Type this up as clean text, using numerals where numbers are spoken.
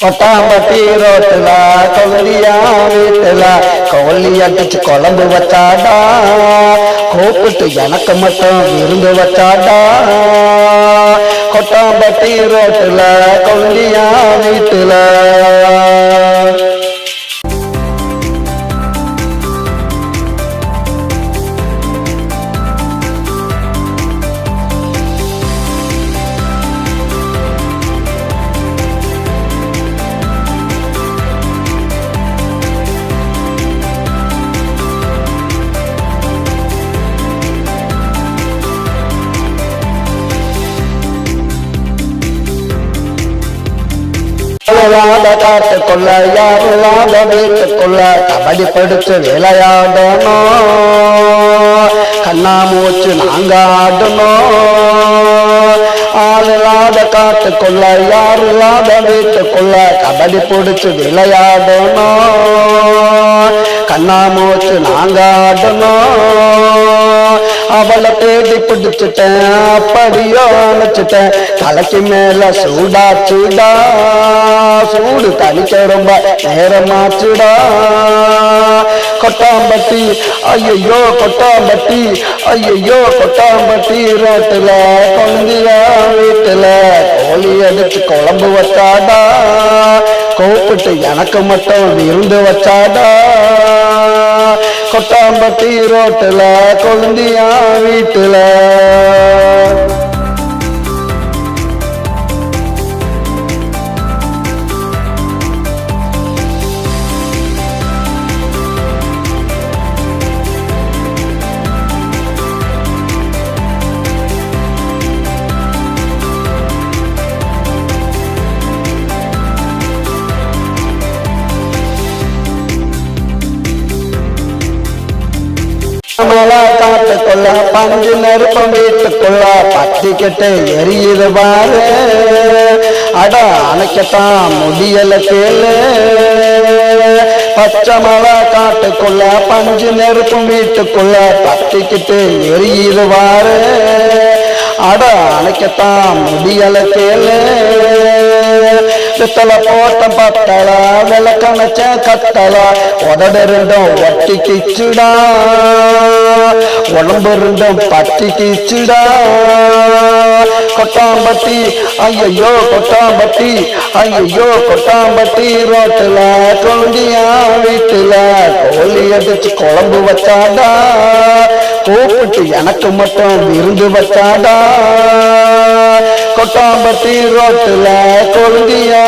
கொட்டாம்பட்டி ரோட்டுல கொல்லியா வீட்டுல கோழி அடிச்சு குழம்பு வச்சாடா, கூப்பிட்டு எனக்கு மட்டும் விருந்து வச்சாடா. கொட்டாம்பட்டி ரோட்டுல கொல்லியா வீட்டுல காட்டுக்குள்ள யாருலாத வீட்டுக்குள்ள கபடி படிச்சு விளையாடணும், கண்ணாமூச்சு நாங்க ஆடணும். ஆளுலாத காட்டுக்குள்ள யாருலாத வீட்டுக்குள்ள கபடி பிடிச்சு விளையாடணும், கண்ணாமூச்சு நாங்க ஆடணும். அவளை தேடி பிடிச்சிட்டேன் அப்படியோ அணைச்சிட்டேன், தலைக்கு மேல சூடாச்சுடா, சூடு தனிக்க ரொம்ப நேரமாச்சுடா. கொட்டாம்பட்டி ஐயோ கொட்டாம்பட்டி ஐயோ கொட்டாம்பட்டி ரோட்டுல கொந்தியா வீட்டுல கோழி அடிச்சு குழம்பு வச்சாடா, கூப்பிட்டு எனக்கு மட்டும் விருந்து வச்சாடா. கொட்டாம்பட்டி ரோட்டுல கொந்தியா வீட்டுல காட்டுக்குள்ள பஞ்சு நெருப்பம் வீட்டுக்குள்ள பத்திக்கிட்டு எரியுது பாரு, அட அணைக்கத்தான் முடியல கேளு. பச்சை மலை காட்டுக்குள்ள பஞ்சு நெருப்பம் வீட்டுக்குள்ள பத்திக்கிட்டு எரியுது பாரு, அட அணைக்கத்தான் முடியல கேளு. பித்தளை போட்ட பத்தல விளக்கணைச்ச கத்தல உதடு ரெண்டும் ஒட்டிக்கிச்சுடா, உடம்பு ரெண்டும் பத்திக்கிச்சுடா. கொட்டாம்பட்டி ஐயோ கொட்டாம்பட்டி ஐயோ கொட்டாம்பட்டி ரோட்டுல கொந்தியா வீட்டுல கோழி அடிச்சு குழம்பு வச்சாடா, கூப்பிட்டு எனக்கு மட்டும் விருந்து வச்சாடா. கொட்டாம்பட்டி ரோட்டுல கொந்தியா